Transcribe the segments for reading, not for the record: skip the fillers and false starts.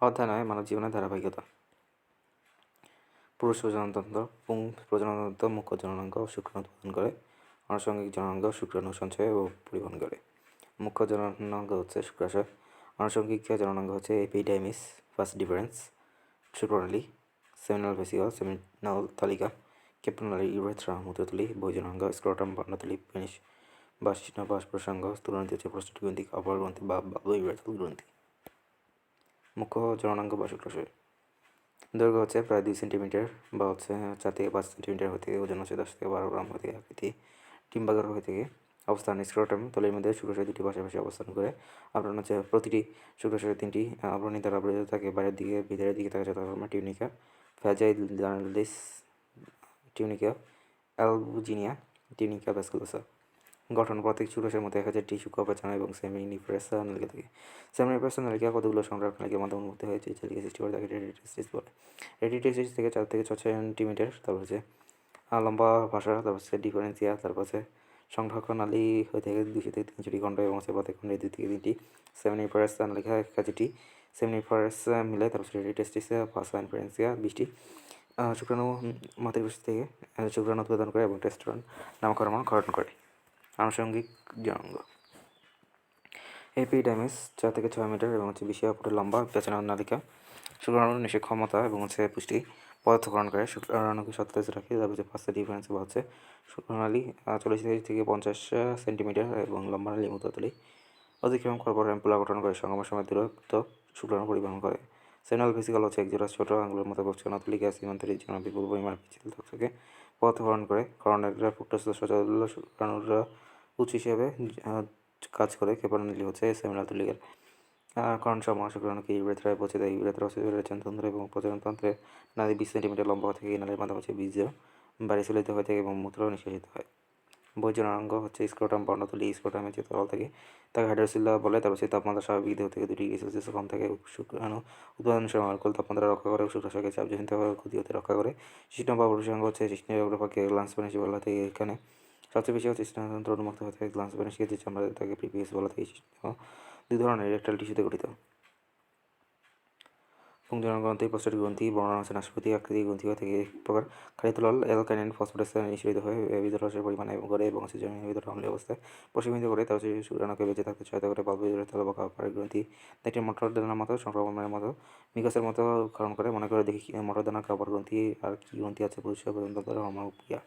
অধ্যায় নয়, মানব জীবনের ধারাবাহিকতা। পুরুষ প্রজননতন্ত্র। প্রজননতন্ত্র মুখ্য জননাঙ্গ ও শুক্রাণু উৎপাদন করে। আনুষঙ্গিক জননাঙ্গ শুক্রাণু সঞ্চয় ও পরিবহন করে। মুখ্য জননাঙ্গ হচ্ছে শুক্রাশয়। আনুষঙ্গিক জননাঙ্গ হচ্ছে এপিডাইমিস, ফার্স্ট ডিফারেন্স, শুক্রনালী, সেমিনাল ভেসিকল, সেমিনাল তালিকা, ক্যাপিলারি, ইউরেথ্রা, মূত্রথলি, বহির্জননাঙ্গ, স্ক্রোটাম, বর্ণথলি, পেনিস, বাষ্পোরসাঙ্গ, স্থূলনালীতে হচ্ছে প্রোস্টেট গ্রন্থি, অপর গ্রন্থি বা ইউরেথ্রাল গ্রন্থি। মুখ্য জননাঙ্গ বা শুক্রাশয়। দৈর্ঘ্য হচ্ছে প্রায় 2 সেন্টিমিটার বা হচ্ছে 4 থেকে 5 সেন্টিমিটার হয়ে থেকে, ওজন হচ্ছে 10 থেকে 12 গ্রাম হয়ে থেকে, আকৃতি ডিম্বাকার হয়ে থেকে। অবস্থান স্ক্রোটাম, থলির মধ্যে শুক্রাশয় দুটি পাশাপাশি অবস্থান করে। আবরণ হচ্ছে প্রতিটি শুক্রাশয়ে 3টি আবরণী দ্বারা আবৃত থাকে। বাইরের দিকে ভিতরের দিকে থাকে যথাক্রমে টিউনিকা, ভ্যাজাইলালিস, টিউনিকা অ্যালবুজিনিয়া, টিউনিকা ভ্যাসকুলোসা। গঠন: প্রত্যেক শুক্রাশয়ের মধ্যে 1000টি সূক্ষ্ম পেঁচানো এবং সেমিনিফারাস নালিকা থাকে। সেমিনিফারাস নালিকা কতগুলো সংগ্রাহক নালিকার মাধ্যমে উন্মুক্ত হয়েছে চালিকা সৃষ্টি করে, তাকে রেডিটেস্টিস বলে। রেডিটেস্টিস থেকে 4 থেকে 6 সেন্টিমিটার, তারপর হচ্ছে লম্বা ভাষা, তারপর হচ্ছে ডিফারেন্সিয়া, তারপর হচ্ছে সংগ্রাহক নালী হয়ে থেকে 200 থেকে 300টি খণ্ড এবং হচ্ছে প্রত্যেক খণ্ডে 2 থেকে 3টি সেমিনিফারাস নালিকা, 1000টি সেমিনিফারাস মিলে, তারপর রেডিটেস্টিস, ভাষা ইনফারেন্সিয়া 20টি। শুক্রাণু মাতৃকোষ থেকে শুক্রাণু উৎপাদন করে এবং টেস্টোস্টেরন নামক হরমোন ক্ষরণ করে। আনুষঙ্গিক জননাঙ্গ। এপিডাইমিস 4 থেকে 6 মিটার এবং হচ্ছে 20 ফুটের লম্বা পেঁচানো নালিকা। শুক্রাণুর নিষেক ক্ষমতা এবং হচ্ছে পুষ্টি পদার্থ গ্রহণ করে, শুক্রাণুকে সতেজ রাখে। তারপর হচ্ছে ফার্স্ট ডিফারেন্স বা হচ্ছে শুক্রনালী 40 থেকে 50 সেন্টিমিটার এবং লম্বা নালী মূত্রথলি অতিক্রম করার পর অ্যাম্পুলা গঠন করে সঙ্গমের সময় দূরত্ব শুক্রাণু পরিবহন করে। সেমিনাল ভেসিকল হচ্ছে একজোড়া ছোট আঙুলের মতো কোষকণাথলিকা সীমান্তের জন্য বিপুল পরিমাণ পিচ্ছিল থেকে পদার্থ গ্রহণ করে। করণের ফ্রুক্টোজ সচল শুক্রাণুর উৎস হিসেবে কাজ করে। ক্ষেপণালী হচ্ছে সেমিনাল থলিকার করণ সমূহ শুক্রাণুকে ইউরেথ্রায় পৌঁছে দেয়। ইউরেথ্রা হচ্ছে রেচনতন্ত্র এবং প্রজননতন্ত্রে নালী 20 সেন্টিমিটার লম্বা হয়ে থেকে এই নালীর মাধ্যমে হচ্ছে বীর্য বায়ুশীলিত হয়ে থাকে এবং মূত্র নিষ্কাশিত হয়। বহির্জননাঙ্গ হচ্ছে স্ক্রোটাম, বর্ণথলি। স্ক্রোটামে যে তরল থাকে তাকে হাইড্রোসিলা বলে। তারপর সেই তাপমাত্রা স্বাভাবিক 2 থেকে 2 ডিগ্রি সেলসিয়াস কম থাকে। শুক্রাণু উৎপাদনের সময় অল্প তাপমাত্রা রক্ষা করে, শুক্রাশয়কে চাপজনিত ক্ষতি হতে রক্ষা করে। শিশ্ন বা পুরুষাঙ্গ হচ্ছে শিশ্নের অগ্রভাগে গ্ল্যান্স পেনিস বলা থাকে। এখানে সবচেয়ে বেশি হচ্ছে স্নায়ুতন্ত্র উন্মুক্ত হয়ে থাকে। গ্ল্যান্স পেনিসকে যে চামড়া তাকে প্রিপিয়াস বলা থাকে। শিশ্ন 2 ধরনের, ইরেকটাইল টিস্যুতে গঠিত। পুংজনন গ্রন্থি, প্রোস্টেট গ্রন্থি, বর্ণনা হচ্ছে নাশপাতি আকৃতির গ্রন্থি হয়ে থেকে এক প্রকার খালিতলাল অ্যালকাইনিন ফসফরাস নিঃসরিত হয়ে ভিতর রসের পরিমাণ করে এবং হচ্ছে জমির ভিতরে অম্লীয় অবস্থায় প্রশমিত করে। তার হচ্ছে শুক্রাণুকে বেঁচে থাকতে সহায়তা করে। বাল্ব ভিতরে তেল বা খাবার গ্রন্থি একটি মটর দানার মতো সংক্রমণের মতো মিকাসের মতো ক্ষরণ করে। মনে করে দেখি মটর দানা খাবার গ্রন্থি আর কি গ্রন্থি আছে পুরুষ পর্যন্ত হরমোন ক্রিয়া।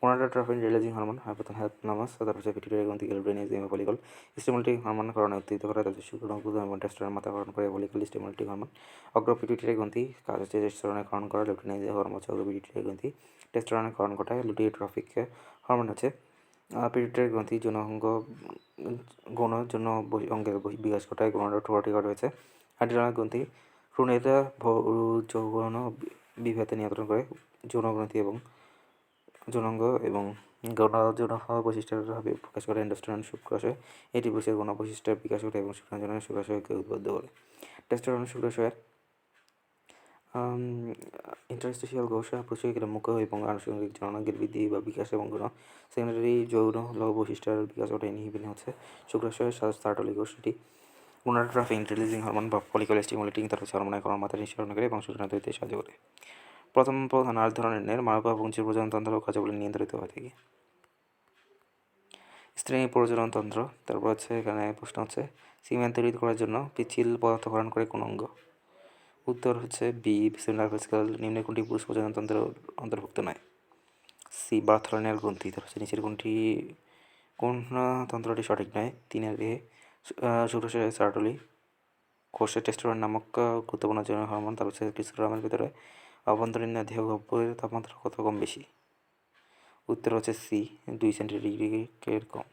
গোনাডোট্রপিন রিলিজিং হরমোন, হাইপোথ্যালামাস, তারপর হচ্ছে পিটুইটারি গ্রন্থি, গ্যালভ্যানিক ফলিকল স্টিমুলেটিং হরমোন ক্ষরণে উত্তেজিত করে। তাদের শুক্রাণু এবং টেস্টোস্টেরন মাথা ক্ষরণ করে। Follicle stimulating hormone. অগ্র পিটুইটারি গ্রন্থি কাজ হচ্ছে টেস্টোস্টেরনের ক্ষরণ করা। লেউটিনাইজিং হরমোন হচ্ছে অগ্র পিটুইটারি গ্রন্থি টেস্টোস্টেরনের ক্ষরণ ঘটায়। লুটিওট্রপিক হরমোন হচ্ছে পিটুইটারি গ্রন্থি গৌণ যৌন অঙ্গের বিকাশ ঘটায়। গোনাডোট্রপিক রয়েছে অ্যাড্রিনাল গ্রন্থি ভ্রূণের যৌন বিভেদ নিয়ন্ত্রণ করে। যৌনাঙ্গ এবং গৌণ যৌন বৈশিষ্ট্যের প্রকাশ করে এন্ডোস্টেরন শুক্রাশয়। এটি পুরুষের গৌণ বৈশিষ্ট্যের বিকাশ ঘটে এবং শুক্রাণুজননের শুক্রাশয়কে উদ্বুদ্ধ করে। টেস্টোস্টেরন শুক্রাশয়ের ইন্টারস্টিশিয়াল কোষ প্রচুর মুখ্য এবং আনুষঙ্গিক জননাঙ্গের বৃদ্ধি বা বিকাশ এবং গৌণ সেকেন্ডারি যৌন বৈশিষ্ট্যের বিকাশ ঘটে। ইনহিবিন হচ্ছে শুক্রাশয়ের সার্টলি কোষটি গোনাডোট্রপিন রিলিজিং হরমোন বা ফলিকল স্টিমুলেটিং তার হচ্ছে হরমোনের ক্ষরণ মাত্রা নিঃসরণ করে এবং শুক্রাণু তৈরিতে সাহায্য করে। প্রথম প্রধান 8 ধরনের মানব বা পুঞ্জির প্রজননতন্ত্র কার্যাবলী নিয়ন্ত্রিত হয়ে থাকে। স্ত্রী প্রজননতন্ত্র। তারপর হচ্ছে এখানে প্রশ্ন হচ্ছে সিমেন্ট তৈরি করার জন্য পিচ্ছিল পদার্থ ক্ষরণ করে কোন অঙ্গ? উত্তর হচ্ছে বি, সেমিনাল ভেসিকল। নিম্নের কোনটি পুরুষ প্রজননতন্ত্রের অন্তর্ভুক্ত নয়? সি, বার্থলোনিয়াল গ্রন্থি। তার হচ্ছে নিচের কোন তন্ত্রটি সঠিক নয়? 3 শুক্রাশয়ের সার্টলি কোষে টেস্টোস্টেরন নামক গুরুত্বপূর্ণ যৌন হরমোন। তার হচ্ছে স্ক্রোটামের ভিতরে অভ্যন্তরীণ দেহগহ্বরের তাপমাত্রা কত কম বেশি? উত্তর হচ্ছে সি, 2 সেন্টিগ্রেডের কম।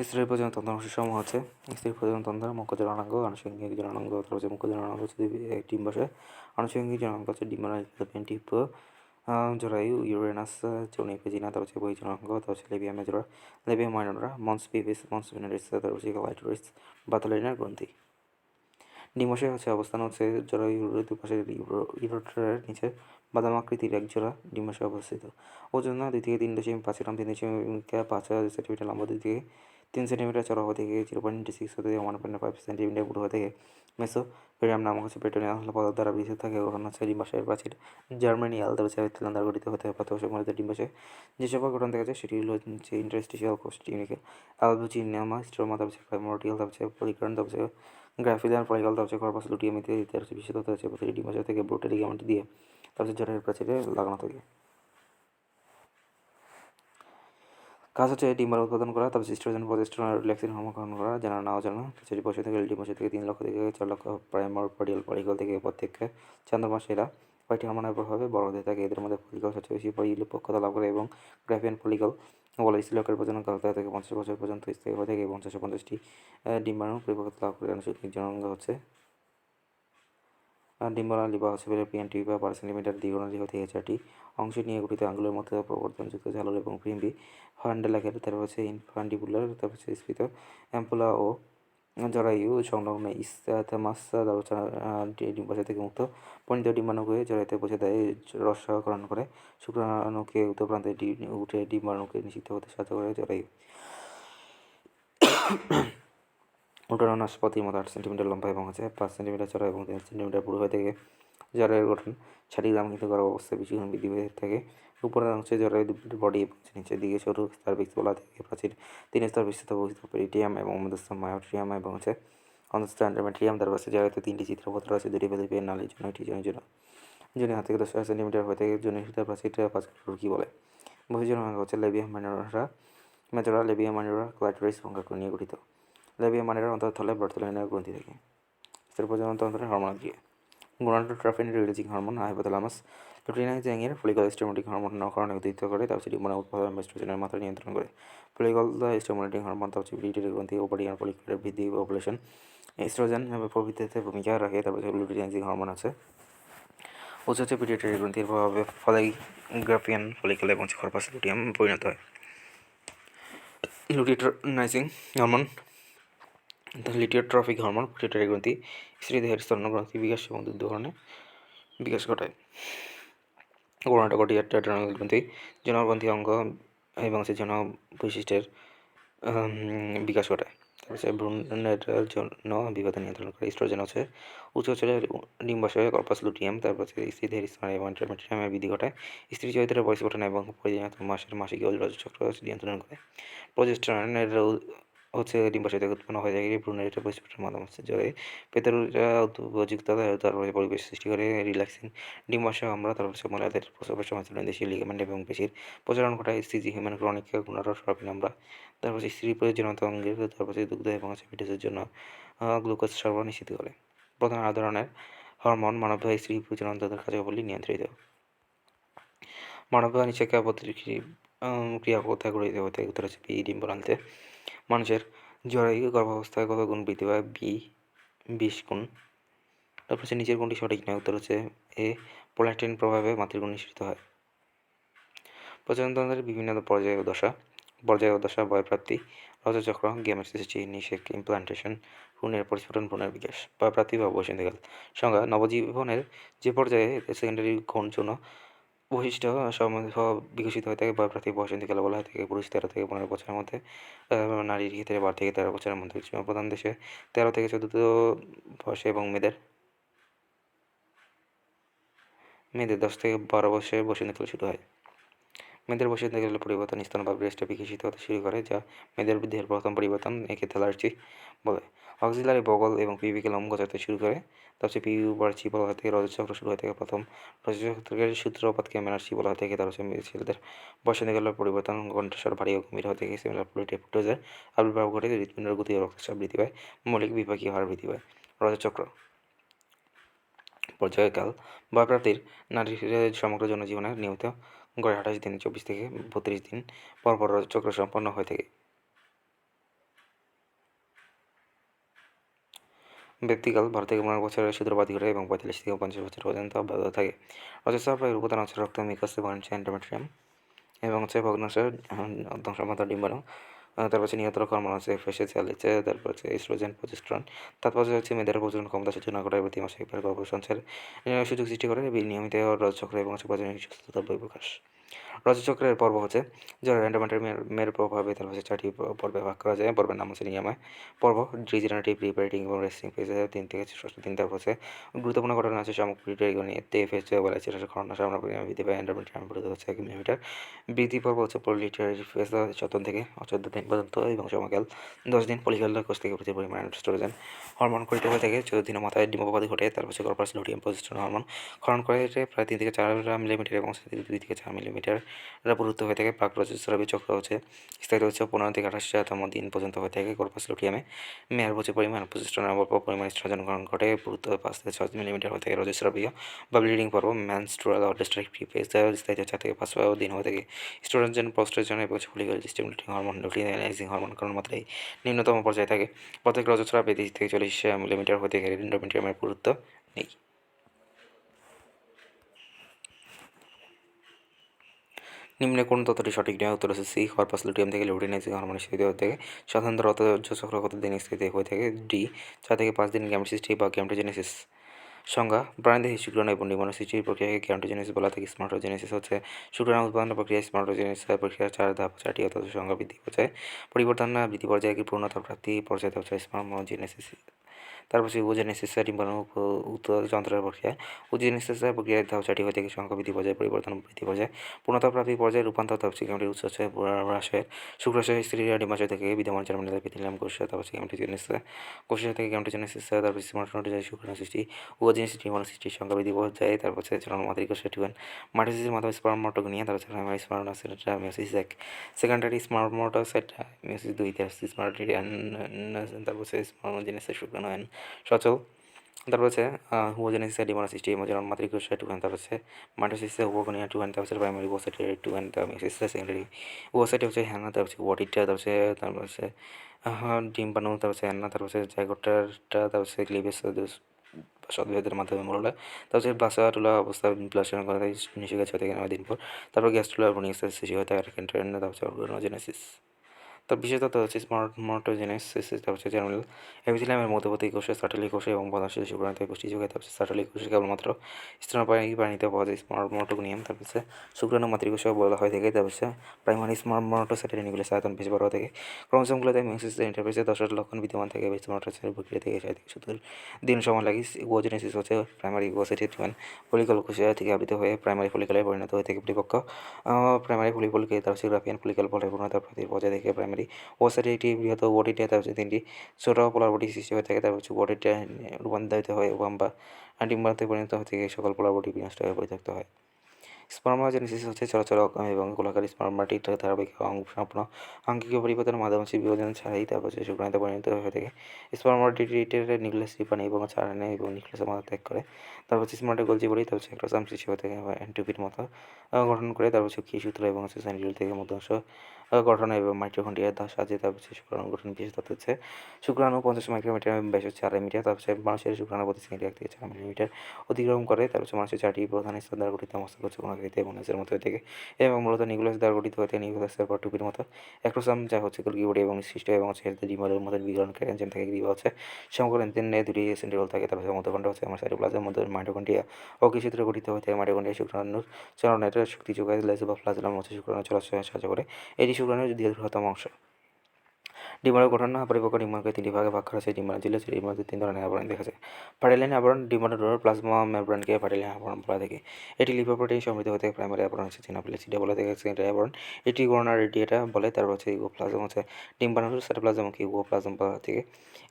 স্ত্রীর প্রজননতন্ত্র অংশসমূহ হচ্ছে স্ত্রীর প্রজননতন্ত্র মুখ্য জননাঙ্গ, আনুষঙ্গিক জননাঙ্গ। তারপর হচ্ছে মুখ্য জননাঙ্গ হচ্ছে ডিম্বাশয়। আনুষঙ্গিক জননাঙ্গ হচ্ছে ডিম্বানলিকা, জরায়ু, ইউরেনাস, যোনি ভেজিনা। তারপর হচ্ছে বহির্জননাঙ্গ, তারপর হচ্ছে লেবিয়া মেজরা, লেবিয়া মাইনরা, মন্স পিভিস, মন্স ভেনারিস, তারপর হচ্ছে ক্লাইটোরিস, বার্থলোনিয়াল গ্রন্থি। ডিম্বাশয় হচ্ছে অবস্থান হচ্ছে জরায়ুর দুপাশে ইউরেথ্রার নিচে বাদাম আকৃতির একজোড়া ডিম্বাশয় অবস্থিত। ওজন 2 থেকে 3.5 গ্রাম, 3.5 সেন্টিমিটার লম্বা, 2 থেকে 3 সেন্টিমিটার চড়া হওয়া থেকে 0.6 হতে 1.5 সেন্টিমিটার পুরু হওয়া থেকে মেসোপটেমিয়া নামক হচ্ছে পেট্রোলিয়াম পদার্থ দ্বারা বিস্তৃত থাকে। গঠন হচ্ছে ডিম্বাশয়ের প্রাচীর জার্মানিয়াল তারপর ফিনল্যান্ড দ্বারা গঠিত হতে পারে সমৃদ্ধ ডিম্বাশয় যেসব গঠন দেখা যায় সেটি হলো হচ্ছে ইন্টারস্টিশিয়াল কোষ টিউনিকা অ্যালবুজিনিয়ামা স্ট্রোমা তারপর প্রাইমোর্ডিয়াল তারপর গ্লিকার্ন তারপর গ্রাফিলিয়ান ফলিকল তারপর কর্পাস লুটিয়াম ইত্যাদি ইত্যাদি বিস্তৃত হতে হচ্ছে প্রতিটি ডিম্বাশয় থেকে ব্রোটের লিগামেন্ট দিয়ে তারপর জরায়ুর প্রাচীরে লাগানো থাকে। কাজ হচ্ছে ডিম্বার উৎপাদন করা, তারপর ইস্ট্রোজেন প্রজেস্টেরন আর রিল্যাক্সিন হরমোন গ্রহণ করা, জানা না অজানা সেটি বসে থেকে ডিম্বাশয় থেকে 3 লক্ষ থেকে 4 লক্ষ প্রাইমোরডিয়াল ফলিকল থেকে প্রত্যেককে চন্দ্রমাসে এরা কয়েকটি হরমোনের প্রভাবে বড় হতে থাকে। এদের মধ্যে ফলিকল সবচেয়ে বেশি পরিপক্কতা লাভ করে এবং গ্রাফিয়ান ফলিকল বলে স্ত্রীলোকের প্রজনন কাল থেকে 50 বছর পর্যন্ত স্থায়ী হয়ে থাকে এবং 650টি ডিম্বাণু পরিপক্কতা লাভ করে। আনুষঙ্গিক জনাঙ্গ হচ্ছে ডিম্বাণু বা হচ্ছে পিএনটি বা পার সেন্টিমিটার দ্বিগুণালি হতে 4টি অংশ নিয়ে গঠিত আঙ্গুলের মধ্যে প্রবর্তনযুক্ত ঝালর এবং প্রিম্বি হ্যান্ডেলাকের তারপর হচ্ছে ইনফান্ডিবুলার তারপর হচ্ছে স্ফীত অ্যাম্পুলা ও জরায়ু সংলগ্ন ইসথ্যামাস ডিম্বাশয় থেকে মুক্ত পরিণত ডিম্বাণুকে জরায়ুতে পৌঁছে দেয় রসকরণ করে শুক্রাণুকে উত্তর প্রান্তে উঠে ডিম্বাণুকে নিষিদ্ধ হতে সাহায্য করে জরায়ু। উল্টানো নাশপাতির মতো 8 সেন্টিমিটার লম্বা এবং হচ্ছে 5 সেন্টিমিটার চড়া এবং 3 সেন্টিমিটার পুরু হয়ে থেকে জরায়ুর গঠন শারীরিক কিন্তু গর্ভ অবস্থায় বেশিক্ষণ বৃদ্ধি হয়ে থাকে। উপরের অংশে জরায়ু বডি এবং নিচের দিকে সরু সার্ভিক্স বলা থেকে প্রাচীর 3 স্তর বিস্তৃত বহিস্থ পেরিটিয়াম এবং মধ্যস্থ মায়োট্রিয়াম এবং হচ্ছে অন্তস্থ অ্যান্ডোমেট্রিয়াম। তার পাশে জরায়ুতে 3টি চিত্রপত্র আছে, 2টি ফেলিপিয়ান নালীর জন্য, একটি জনের জন্য। জনি হাত থেকে 10 সেন্টিমিটার হয়ে থেকে জনি সীতার প্রাচীরটা 5 কি বলে। বহির্জনাঙ্গ হচ্ছে labia minora majora labia minora clitoris অঙ্গাঙ্গ নিয়ে গঠিত। লেবিয়া মাইনরা অন্তঃস্থলে বার্থোলিনের গ্রন্থি থেকে স্তর প্রজননতন্ত্রের হরমোন দিয়ে gonadotrophin releasing hormone hypothalamus luteinising follicle stimulating hormone নকরণে উদ্দীপ্ত করে তারপর ডিম্বাণু উৎপাদন এস্ট্রোজেনের মাত্রা নিয়ন্ত্রণ করে। ফলিকল স্টিমুলেটিং হরমোন তারপর পিটিউটারি গ্রন্থি ওভারিয়ান ফলিকুলার বৃদ্ধি ওভুলেশন এস্ট্রোজেন প্রভৃতিতে ভূমিকা রাখে। তারপর লুটিনাইজিং হরমোন আছে উচ্চ হচ্ছে পিটিউটারি গ্রন্থির প্রভাবে ফলে গ্রাফিয়ান ফলিকল এবং কর্পাস লুটিয়াম পরিণত হয়। লুটিনাইজিং হরমোন লিটিওট্রফিক হরমোন পিটিউটারি গ্রন্থি স্ত্রী দেহের স্তন্য গ্রন্থি বিকাশ এবং দুধ দহনে বিকাশ ঘটায়। গোনাডোট্রফিন গ্রন্থি জনগ্রন্থি অঙ্গ এবং সে জন বৈশিষ্ট্যের বিকাশ ঘটায়। তারপর হচ্ছে ভ্রূণের জন্য বিবাদ নিয়ন্ত্রণ করে। ইস্ট্রোজেন হচ্ছে উচ্চ ডিম্বাশয়ে কর্পাস লুটিয়াম তারপর হচ্ছে স্ত্রীদের স্তন এবং এন্ডোমেট্রিয়ামের বৃদ্ধি ঘটায়। স্ত্রী চরিত্রের বয়স গঠন এবং প্রয়োজনীয় মাসের মাসিক রজচক্র নিয়ন্ত্রণ করে। প্রজেস্টেরনের হচ্ছে ডিম্বাশয় থেকে উৎপন্ন হয়ে থাকে ভ্রূণের পরিস্ফুটনের মাধ্যমে হচ্ছে জলে পেতেরুরা উপযুক্ত তারপরে পরিবেশ সৃষ্টি করে রিল্যাক্সিং ডিম্বাশয় আমরা তারপর হচ্ছে মহিলাদের প্রসবের সময় দেশীয় লিগামেন্ট এবং পেশির প্রচারণ ঘটায়। স্ত্রী হিউম্যান ক্রনিক গুণারোপিন আমরা তারপর হচ্ছে স্ত্রী প্রয়োজনীয়তা অঙ্গের তারপর হচ্ছে দুগ্ধ এবং হচ্ছে ফিটাসের জন্য গ্লুকোজ সরবরাহ নিশ্চিত করে। প্রধান ধরনের হরমোন মানবদেহে স্ত্রী প্রজননতন্ত্রের কার্যাবলী নিয়ন্ত্রিত। মানবদেহ নিষেকা ক্রিয়া কোথায় গঠিত হতে উত্তর হচ্ছে বি ডিম্বনালীতে। মানুষের জরায়ু গর্ভাবস্থায় কত গুণ বৃদ্ধি পায়? 20 গুণ। তারপর হচ্ছে নিচের গুণটি সঠিক নয়, উত্তর হচ্ছে এ প্রোল্যাক্টিন প্রভাবে মাতৃগুণ নিঃসৃত হয়। প্রজননতন্ত্রের বিভিন্ন পর্যায় ও দশা বয়ঃপ্রাপ্তি রজচক্র গেমেট সৃষ্টি নিষেক ইমপ্লান্টেশন ভ্রূণের পরিস্ফুটন ভ্রূণের বিকাশ বয়ঃপ্রাপ্তি বা বসন্তকাল সংজ্ঞা নবজীবনের যে পর্যায়ে সেকেন্ডারি গৌণ যৌন বৈশিষ্ট্য বিকশিত হয়ে থাকে বয়ঃপ্রাপ্তি বসন্তকালে বলা হয় থাকে। পুরুষ 13 থেকে 15 বছরের মধ্যে নারীর ক্ষেত্রে 12 থেকে 13 বছরের মধ্যে। প্রধান দেশে 13 থেকে 14 বয়সে এবং মেয়েদের 10 থেকে 12 বছরে বসন্তকাল শুরু হয়। মেয়েদের বসন্তকালে পরিবর্তন স্তন বা ব্রেস্টে বিকশিত হতে শুরু করে যা মেয়েদের দেহের প্রথম পরিবর্তন, একে থ্যালার্জি বলে। অক্সিলারি বগল এবং পিউবিক লোম গজাতে শুরু করে। তারপর পিউবার্চি বলা হয় থেকে রজচক্র শুরু হয়ে থাকে। প্রথম রজচক্রের সূত্রপাতকে মেনার্চি বলা হয় থেকে। তার হচ্ছে ছেলেদের বসন্তকালের পরিবর্তন কণ্ঠস্বর ভারী ও গম্ভীর হয়ে থাকে। সিমিলার প্লুটোজের আবির্ভাব ঘটে, হৃৎপিণ্ডের গতি ও রক্তচাপ বৃদ্ধি পায়, মৌলিক বিপাকীয় হার বৃদ্ধি পায়। রজচক্র পর্যায়কাল বয়ঃপ্রাপ্তির নারীর সমগ্র জনজীবনের নিয়মিত গড়ে 28 দিন 24 থেকে 32 দিন পর পর রজচক্র সম্পন্ন হয়ে থাকে। ব্যক্তিকাল 12 থেকে 15 বছরের সূত্রপাত ঘটে এবং 45 থেকে 50 বছর পর্যন্ত অব্যাহত থাকে। রজস্রাবের উপাদান হচ্ছে রক্ত, মিউকাস এবং এন্ডোমেট্রিয়াম এবং হচ্ছে ভগ্নাংশের ধ্বংসমাত্রা ডিম্বাণু। তারপর হচ্ছে নিয়ন্ত্রক হরমোন আছে ফেসে চালিয়েছে। তারপর হচ্ছে এস্ট্রোজেন প্রজেস্টেরন। তারপর হচ্ছে মেয়েদের প্রজনন ক্ষমতা সূচনা করে প্রতি মাসে একবার গর্ভসঞ্চারের সুযোগ সৃষ্টি করে নিয়মিত রজচক্র এবং হচ্ছে প্রজনন সুস্থতার বহিঃপ্রকাশ। রজচক্রের পর্ব হচ্ছে যারা র্যান্ডমের মেয়ের প্রভাবে তার হচ্ছে 4টি পর্বে ভাগ করা যায়। পর্বের নাম হচ্ছে নিরাময় পর্ব, রিজেনারেটিভ, রিপেয়ারিং এবং রেস্টিং ফেজে 3 থেকে 6 দিন। তারপর হচ্ছে গুরুত্বপূর্ণ ঘটনা আছে সামগ্রিক এতে ফেজে বলা হচ্ছে খরনা সামনা পরিমাণ বৃদ্ধি পায়। এন্ডোমেট্রিয়াম বৃদ্ধি হচ্ছে 1 মিলিমিটার। বৃদ্ধি পর্ব হচ্ছে পলিটারি ফেজ 14 থেকে 14 দিন পর্যন্ত এবং সময়কাল 10 দিন। পলিকাল কোষ থেকে প্রচুর পরিমাণে স্টোরোজেন হরমোন গঠিত হয়ে থাকে। 14 দিনের মাথায় ডিম্বাবধি ঘটে। তারপর হচ্ছে কর্পাস লুটিয়াম প্রজেস্টেরন হরমোন ক্ষরণ করে প্রায় 3 থেকে 4 মিলিমিটার এবং 2 থেকে 4 মিলিমিটার প্রভুত্ব হয়ে থাকে। প্রাক রজস্রাবী চক্র হচ্ছে স্থায়িত হচ্ছে 15 থেকে 28তম দিন পর্যন্ত হয়ে থাকে। কর্পাস লুটিয়ামে মেয়ার প্রচুর পরিমাণ প্রজেস্টেরনের অল্প পরিমাণ স্ট্রোজেন গ্রহণ ঘটে। পুরুত্ব 5 থেকে 6 মিলিমিটার হয়ে থাকে। রজস্রাবীয় বা ব্লিডিং পর্ব মেনস্ট্রুয়াল অর্ডাস্ট্রিক ফেজ স্থায়িত 4 থেকে 5 দিন হয়ে থাকে। স্ট্রোজেন প্রস্ট্রোজেন এবং ফলিকুলার স্টিমুলেটিং হরমোন লুটিয়ানাইজিং হরমোন কারণ মাত্রায় নিম্নতম পর্যায়ে থাকে। প্রত্যেক রজস্রাবে 30 থেকে 40 মিলিমিটার হয়ে থাকে। এন্ডোমেট্রিয়ামের পুরুত্ব নেই। নিম্নে কোন তথ্যটি সঠিক নয়? উত্তর হচ্ছে সি। কর্পাস লুটিয়াম থেকে লুটিনাইজিং হরমোন স্থিতি হয়ে থাকে। সাধারণত রজচক্র কত দিন স্থিতি হয়ে থাকে? ডি 4 থেকে 5 দিন। গ্যামেট সৃষ্টি বা গ্যামেটোজেনেসিস সংজ্ঞা প্রাণীদেহে শুক্রাণু এবং ডিম্বাণু সৃষ্টির প্রক্রিয়াকে গ্যামেটোজেনেসিস বলা থাকে। স্পার্মোজেনেসিস হচ্ছে শুক্রাণু উৎপাদন প্রক্রিয়া। স্পার্মোজেনেসিস প্রক্রিয়ার 4 ধাপ 4টি অত্যন্ত সংখ্যা বৃদ্ধি পর্যায়ে পরিবর্তন বৃদ্ধি পর্যায়ে পূর্ণতা প্রাপ্তি পর্যায়ে হচ্ছে স্পার্মোজেনেসিস। তারপর হচ্ছে ওজেনেসিস ডিম্বাণু যন্ত্রের প্রক্রিয়া। ওজেনেসিস প্রক্রিয়ার ধাপ 4টি হয়ে থাকে। সংখ্যা বৃদ্ধি পর্যায়ে পরিবর্তন বৃদ্ধি পর্যায়ে পূর্ণতা প্রাপ্তি পর্যায়ে রূপান্তর। তারপর হচ্ছে গ্যামেটের উৎস হচ্ছে হ্রাসের শুক্রাশয় স্ত্রীরা ডিম্বাশয় থেকে বিদ্যমান জার্মিনাল পিথিলিয়াম কোষ। তারপর হচ্ছে গ্যামেটোজেনেসিস কোষের থেকে গ্যামেটোজেনেসিস। তারপর স্পার্মোজেনেসিস শুক্রাণু সৃষ্টি। ওজেনেসিস ডিম্বাণু সৃষ্টির সংখ্যা বৃদ্ধি পর্যায়ে। তারপর হচ্ছে জন্ম মাতৃকোষ টিউবেন মাইটোসিসের মাধ্যমে স্পার্মোটোগোনিয়া। তারপর হচ্ছে প্রাইমারি স্পার্মোসাইট মিওসিস 1, সেকেন্ডারি স্পার্মোসাইট মিওসিস 2, তারপর হচ্ছে স্পার্মোজেনেসিস শুক্রাণু সচল। তারপর হচ্ছে হুমোজেনেসিস ডিম্বাণু সৃষ্টি জন্ম মাতৃকোষ টিউবেন। তারপর হচ্ছে মাইটোসিসে ওভোগোনিয়া টিউবেন। তারপর হচ্ছে প্রাইমারি ওসাইট টিউবেন। তারপর মিওসিস সেকেন্ডারি ওসাইট হচ্ছে হ্যানা। তারপর হচ্ছে ওয়াটিটা। তারপর হচ্ছে ডিম্বাণু। তারপর হচ্ছে হ্যানা। তারপর হচ্ছে জাইগোটটা। তারপর হচ্ছে ক্লিভেজ সদ্ভেদের মাধ্যমে মরলে। তারপর হচ্ছে বাচ্চাটুলা অবস্থা প্লাসন করা নিষে গেছে থেকে 9 দিন পর। তারপর গ্যাস্ট্রুলার ভনিক্সের সৃষ্টি হয়ে থাকে। তারপর হচ্ছে অর্গানোজেনেসিস। তার বিশেষ তথ্য হচ্ছে স্পার্মোটোজেনেসিস। তারপর হচ্ছে জার্মিনাল এপিথেলিয়ামের মধ্যবর্তী কোষে সার্টালি কোষে এবং বদাংশে শুক্রাণুতে পুষ্টি যোগায়। তারপর সার্টালি কোষে কেবলমাত্র স্তন্যপায়ী প্রাণীতে পাওয়া যায় স্পার্মোটোগোনিয়াম। তারপর হচ্ছে শুক্রাণু মাতৃকোষেও বলা হয়ে থাকে। তারপর হচ্ছে প্রাইমারি স্পার্মোটোসাইটের নিউক্লিয়াস আয়তন বেশি বড় থেকে ক্রোমোসোমগুলোতে মিওসিসের ইন্টারফেসে 10টি লক্ষণ বিদ্যমান থাকে। স্পার্মোটোসাইটের প্রক্রিয়া থেকে 6 থেকে 70 দিন সময় লাগে। ওজেনেসিস হচ্ছে প্রাইমারি ওসাইটের টিউবেন ফলিকল কোষে থেকে আবৃত হয়ে প্রাইমারি ফলিকলে পরিণত হয়ে থাকে। পরিপক্ক প্রাইমারি ফলিকলকে তার হচ্ছে গ্রাফিয়ান ফলিকল বলে। পূর্ণতা প্রাপ্তির পর্যায়ে থেকে প্রাইমারি ওসাইটে একটি বৃহৎ ওটিতে তার হচ্ছে 3টি ছোট পোলার বডি সৃষ্টি হয়ে থাকে। তারপর হচ্ছে ওটিতে রূপান্তরিত হয়ে ওভাম বা ডিম্বাণুতে পরিণত হয়ে থেকে সকল পোলার বডি বিনষ্ট হয়ে পরিত্যক্ত হয়। স্পার্মোজেনেসিস হচ্ছে চলাচল এবং গোলাকারী স্পার্মাটিক ধারাবাহিক সম্পূর্ণ আঙ্গিক পরিবর্তনের মাধ্যমে বিভাজন ছাড়াই তারপর হচ্ছে শুক্রাণুতে পরিণত হয়ে থাকে। স্পার্মাটিটের নিউক্লিয়াস রিপানে এবং ছাড়ানে এবং নিউক্লিয়াসের মাথা ত্যাগ করে। তারপর হচ্ছে স্পার্মাটিক বডি তারপর হচ্ছে এক্টোসাম সৃষ্টি হয়ে থাকে অ্যান্টিপির মতো গঠন করে। তারপর হচ্ছে ক্ষীরসূত্র এবং হচ্ছে সেন্ট্রিওল থেকে মধ্যাংশ গঠন এবং মাইটোকন্ড্রিয়ার সাহায্যে তারপর হচ্ছে শুক্রাণু গঠন। বিশেষ তথ্য হচ্ছে শুক্রাণু 50 মাইক্রোমিটার ব্যাস হচ্ছে 4 মিটার। তারপর হচ্ছে মানুষের শুক্রাণু প্রতি সেকেন্ডে 1 থেকে 4 মিলিমিটার অতিক্রম করে। তারপর হচ্ছে মানুষের 4টি প্রধান স্তর দ্বারা গঠিত মস্তক হচ্ছে কোনাকৃতি এবং লেজের মতো হয়ে থাকে এবং মূলত নিউক্লিয়াস দ্বারা গঠিত হয়ে থাকে। নিউক্লিয়াসের পর টুপির মতো অ্যাক্টোসাম যা হচ্ছে গোলগি বডি এবং সৃষ্ট এবং হচ্ছে ডিম্বাণুর মতো বিকিরণকারী এনজাইম থাকে। গ্রীবা হচ্ছে সমগ্র এনজাইমে 2টি সেন্ট্রিওল থাকে। তারপর মধ্যখণ্ড হচ্ছে আমার সাইটোপ্লাজমের মধ্যে মাইটোকন্ড্রিয়া ও ক্ষীরসূত্রে গঠিত হয়ে থাকে। মাইটোকন্ড্রিয়া শুক্রাণুর চলনের শক্তি যোগায়। লেজ বা প্লাজমা হচ্ছে শুক্রাণু চলাচলে সাহায্য করে। এটি শুক্রাণুর বৃহত্তম অংশ। ডিম্বাণুর গঠন পরিপক্ক ডিম্বাণুকে 3টি ভাগে ভাগ করা হয়েছে। ডিম্বাণু ঝিল্লি হচ্ছে ডিম্বাণুতে 3 ধরনের আবরণ দেখা যায়। ফার্টিলাইন আবরণ ডিম্বাণুর প্লাজমা মেমব্রেনকে ফার্টিলাইন আবরণ বলা থাকে। এটি লিপোপ্রোটিন সমৃদ্ধ হতে প্রাইমারি আবরণ হচ্ছে সিনাপ্লেসিডা বলা থাকে। সেকেন্ডারি আবরণ এটি গণনা রেডিয়েটা বলে। তারপর হচ্ছে ইউগোপ্লাজম হচ্ছে ডিম্বাণুর সাইটোপ্লাজমকে ইউগোপ্লাজম বলা থেকে।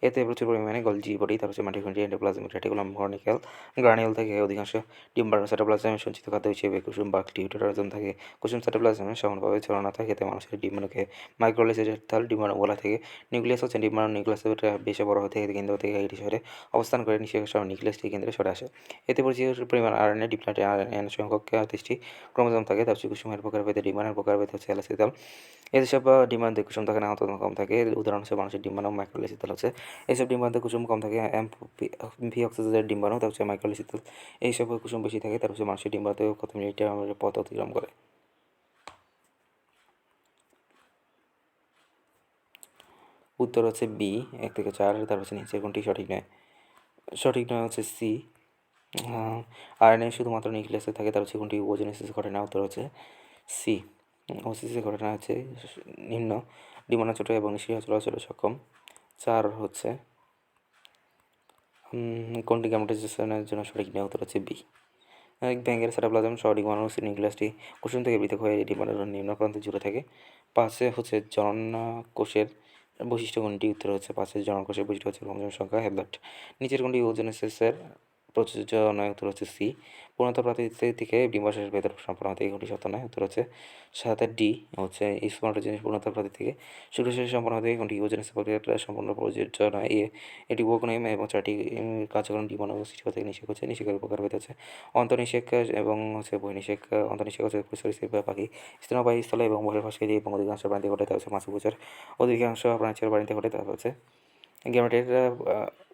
এতে প্রচুর পরিমাণে গলজি বডি তারপর হচ্ছে মাইটোকন্ড্রিয়া এন্ডোপ্লাজমিক রেটিকুলাম কর্নিক্যাল গ্রানিউল থেকে অধিকাংশ ডিম্বাণু সাইটোপ্লাজমে সঞ্চিত খাদ্য হিসেবে কুসুম বা ডিউটেরাজম থাকে। কুসুম সাইটোপ্লাজমে সমানভাবে ছড়ানো থাকে। এতে মানুষের ডিম্বাণুকে মাইক্রোলিসিডাল ডিম্বাণু বলা থেকে। নিউক্লিয়াস হচ্ছে ডিম্বাণু নিউক্লিয়াসের বেশি বড় হতে কেন্দ্র থেকে এটি শহরে অবস্থান করে নিষেক নিউক্লিয়াসটি কেন্দ্রে সরে আসে। এতে প্রচুর পরিমাণ আরএনএ ডিপ্লয়েড আরএনএ সংখ্যক 30টি ক্রোমোজোম থাকে। তার হচ্ছে কুসুমের প্রকারভেদে ডিম্বাণুর প্রকারভেদ হচ্ছে অ্যালাসিটাল। এসব ডিম্বাণুতে কুসুম থাকে না অত্যন্ত কম থাকে। উদাহরণ হচ্ছে মানুষের ডিম্বাণু মাইক্রোলিসিটাল হচ্ছে। এইসব ডিম্বাণুতে কুসুম কম থাকে। ভি অক্সিজের ডিম্বাণু তার হচ্ছে মাইক্রোলিসিটাল। এইসব কুসুম বেশি থাকে। তার হচ্ছে মানুষের ডিম্বাণুতে কত মিলিমিটার পথ অতিক্রম করে। উত্তর হচ্ছে বি 1 থেকে 4। তারপর হচ্ছে নিচের কোনটি সঠিক নয়? সঠিক নয় হচ্ছে সি। আরএনএ শুধুমাত্র নিউক্লিয়াসে থাকে। তার হচ্ছে কোনটি ওজেনেসিস ঘটে না? উত্তর হচ্ছে সি ওসিসি ঘটনা হচ্ছে নিম্ন ডিমান্ড ছোটো এবং নিষ্ক্রিয় চলাচলে সক্ষম। 4 হচ্ছে কোনটি গ্যামেটাইজেশনের জন্য সঠিক নেই? উত্তর হচ্ছে বি। এক ব্যাঙের সাইটোপ্লাজম সহ ডিম্বাণু নিউক্লিয়াসটি কুসুম থেকে পৃথক হয়ে ডিম্বাণুর নিম্ন প্রান্তে জুড়ে থাকে। 5 হচ্ছে জননকোষের বৈশিষ্ট্য কোনটি? উত্তর হচ্ছে 5 জননকোষের বৈশিষ্ট্য হচ্ছে ক্রোমোজোম সংখ্যা হ্যাপ্লয়েড। নিচের কোনটি ওজোনেসিসের প্রযোজ্য নয়? উত্তর হচ্ছে সি। পূর্ণতা প্রাকৃতিক থেকে ডিম্বাশয়ের ভেতর সম্পন্ন হতে কোনটি সত্য নয়? উত্তর হচ্ছে 7 ডি হচ্ছে স্পার্মোজেনেসিস পূর্ণতা প্রাকৃতিক থেকে শুক্রাশয়ে সম্পন্ন হতে কোনটি ওজোনেসিস প্রক্রিয়াটা সম্পূর্ণ প্রযোজ্য নয়? এটি ওকোনিম এবং 4টি কার্যক্রম ডিম্বাণু সৃষ্টি হতে নিষেধ করছে। নিষেকের উপকার হচ্ছে অন্তর্নিষেক এবং হচ্ছে বহির্নিষেক। অন্তর্নিষেক হচ্ছে সরীসৃপ পাখি স্তন্যপায়ী স্থলে এবং বহির্বাসকারী এবং অধিকাংশ প্রাণীতে ঘটে। তা হচ্ছে মাছ উভচর। অধিকাংশ প্রাণীর বাড়িতে ঘটে। তারপর হচ্ছে গ্যামেটের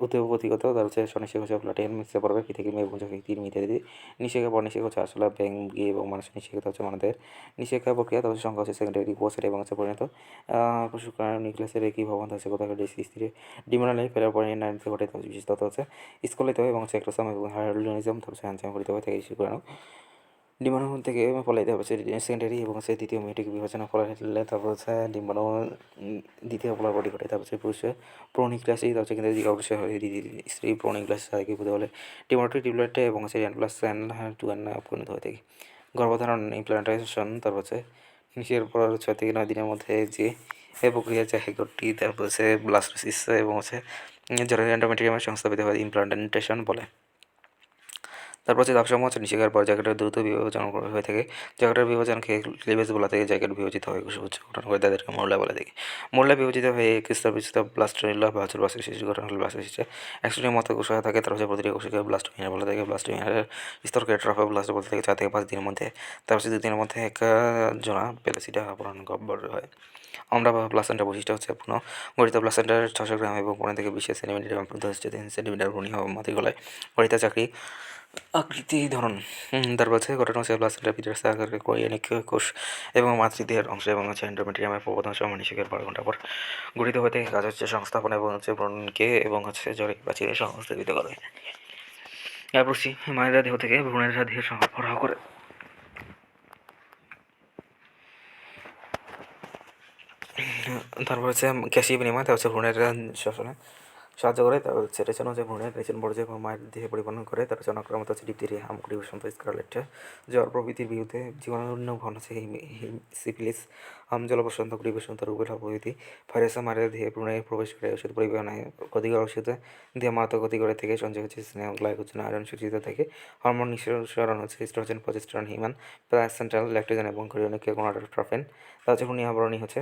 উৎপত্তিগত। তার হচ্ছে স্বনিষেক হচ্ছে প্লাটিয়ান মিক্সে পড়বে পৃথিবী এবং তিন ইত্যাদি। নিষেক পরনিষেক হচ্ছে আসলে ব্যাঙি এবং মানুষের নিষেক হচ্ছে মানুষের নিষেক প্রক্রিয়া। তার হচ্ছে সংখ্যা হচ্ছে সেকেন্ডারি কোষের এবং হচ্ছে পরিণত শুক্রাণু নিউক্লিয়াসের একই ভবন হচ্ছে কোথায় ঘটে স্ত্রী ডিমোনালাই ফেরার পরে নারীতে ঘটে। তার বিশেষ তথ্য হচ্ছে স্কলিত এবং হচ্ছে এক্টোসোম এবং হাইড্রোজেনিজম। তার হচ্ছে এনজাইম ঘটিত হয়ে থাকে শুক্রাণু ডিম্বাণু থেকে ফলাইতে হচ্ছে সেকেন্ডারি এবং হচ্ছে দ্বিতীয় মেয়েটিক বিভাজনের ফলে তারপর হচ্ছে ডিম্বাণু দ্বিতীয় পোলার বডি ঘটে। তারপর হচ্ছে পুরুষে প্রোনিক্লাসি তার হচ্ছে কিন্তু দিকে অবশ্যই হয় স্ত্রী প্রোনিক্লাস তাদেরকে বুঝতে বলে টিমোটি টিউবলেটে এবং হচ্ছে N plus N two N পরিণত হয়ে থাকে। গর্ভধারণ ইমপ্লান্টেশন তারপর হচ্ছে নিচের পর 6 থেকে 9 দিনের মধ্যে যে এই প্রক্রিয়া যে হেগরটি তারপর হচ্ছে ব্লাস্টোসিস এবং হচ্ছে যারা এন্ডোমেট্রিয়ামের সংস্থাপিত হয় ইমপ্লান্টেশন বলে। তারপর হচ্ছে ধাপসমূহ হচ্ছে নিষেকের পর জায়গাটার দ্রুত বিভাজন হয়ে থাকে। জায়গাটার বিভাজনকে ক্লিভেজ বলা থেকে জায়গাটা বিভাজিত হয় উচ্চ গঠন করে তাদেরকে মোল্লা বলা থাকে। মোল্লা বিভাজিত হয়ে স্তর বিস্তৃত ব্লাস্টোমিলা বা হচ্ছে ব্লাস্টোসিস্ট গঠন হলে ব্লাস্টোসিস্টে একশোটির মতো কোষ থাকে। তার হচ্ছে প্রতিটি কোষকে ব্লাস্টোমিনা বলা থাকে। ব্লাস্টোমিনারের স্তরকে ট্রফা ব্লাস্ট বলতে থাকে 4 থেকে 5 দিনের মধ্যে। তার হচ্ছে 2 দিনের মধ্যে এক জোড়া প্যালাসিডা আবরণ গহ্বর হয়। অমরা বা প্লাসেন্টার বৈশিষ্ট্য হচ্ছে পুনঃ গঠিত প্লাসেন্টার 600 গ্রাম এবং 15 থেকে 20 সেন্টিমিটার এবং 10 সেন্টিমিটার ভ্রূণী মাতৃ গলায় গঠিত চাকরি আকৃতি ধরন। তারপর হচ্ছে ঘটনা হচ্ছে প্লাসেন্টা পিটার্স আকারের কোরিয়ানিক কোষ এবং মাতৃদেহের অংশ এবং হচ্ছে এন্ডোমেট্রিয়ামের প্রবর্তন সহ নিষেকের 12 ঘন্টা পর গঠিত হতে কাজ হচ্ছে সংস্থাপন এবং হচ্ছে ভ্রূণকে এবং হচ্ছে জরিপ প্রাচীরে সংস্থাপিত করে। তারপর মায়েরা দেহ থেকে ভ্রূণের দেহে সরবরাহ করে। তারপর হচ্ছে গ্যাসীয় বিনিময় তা হচ্ছে ভ্রূণের শ্বসনে সাহায্য করে। তার হচ্ছে রেচন হচ্ছে ভ্রূণের রেচন পর্যায়ে মায়ের দেহে পরিবহন করে। তার হচ্ছে অনাক্রমতা হচ্ছে ডিপথেরিয়া হামকুড়ি বসন্ত স্কারলেট জ্বর প্রভৃতির বিরুদ্ধে জীবাণুন্য ঘন হচ্ছে সিফিলিস জলবসন্ত কুড়ি বসন্ত রুবেলা প্রভৃতি ভাইরাস মায়ের দেহে ভ্রূণে প্রবেশ করে ওষুধ পরিবহনে ক্ষতিকর ওষুধ দেহে মারাত্মক ক্ষতি করে থেকে সঞ্চয় হচ্ছে স্নেহ গ্লাইকোজেন আয়রন সূচিত থেকে হরমোন নিঃসরণ হচ্ছে ইস্ট্রোজেন প্রজেস্টেরন হিমান প্লাসেন্টাল ল্যাক্টোজেন এবং কোরিয়নিক গোনাডোট্রফিন। তার হচ্ছে ভ্রূণীয় আবরণী হচ্ছে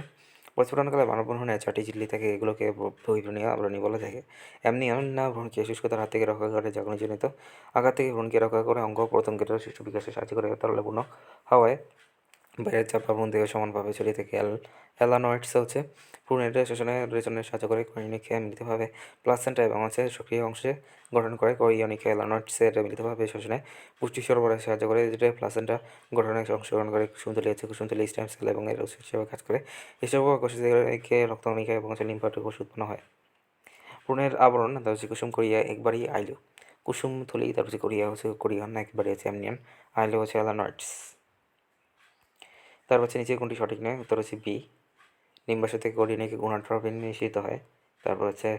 প্রস্ফুটনকালে মানব ভ্রূণে 4টি ঝিল্লি থাকে। এগুলোকে বহির্ভ্রূণীয় আবরণী বলে থাকে। অ্যামনিয়ন না ভ্রূণকে শুষ্কতার হাত থেকে রক্ষা করে জাগরণজনিত আঘাত থেকে ভ্রূণকে রক্ষা করে অঙ্গ প্রত্যঙ্গের শিশু বিকাশে সাহায্য করে তরলপূর্ণ হাওয়ায় বাইরের চাপ ভ্রূণ দেহ সমানভাবে ছড়িয়ে থাকে। অ্যালানয়েডস হচ্ছে ভ্রূণের শোষণে রেচনে সাহায্য করে। কোরিয়নিকে মিলিতভাবে প্লাসেন্টা এবং হচ্ছে সক্রিয় অংশে গঠন করে। কোরিয়নিকে অ্যালানয়েডসের মিলিতভাবে শোষণে পুষ্টি সরবরাহে সাহায্য করে যেটা প্লাসেন্টা গঠনে অংশগ্রহণ করে। কুসুমথলি হচ্ছে কুসুমথলি স্টেম সেল এবং এর ওষুধ হিসেবে কাজ করে। এসব কোষ থেকে রক্তকণিকা এবং হচ্ছে লিম্ফাটিক কোষ উৎপন্ন হয়। ভ্রূণের আবরণ তার হচ্ছে কুসুম কোরিয়া একবারই আইলো কুসুম থলি তার হচ্ছে কোরিয়া হচ্ছে কোরিয়ান একবারই হচ্ছে অ্যামনিয়ন আইলো হচ্ছে অ্যালানয়েডস। তার হচ্ছে নিচে কোনটি সঠিক নয়? উত্তর হচ্ছে বি। ডিম্বাশয় থেকে কোরিয়ানিকে গোনাডোট্রফিন নিঃসৃত হয়। তারপর হচ্ছে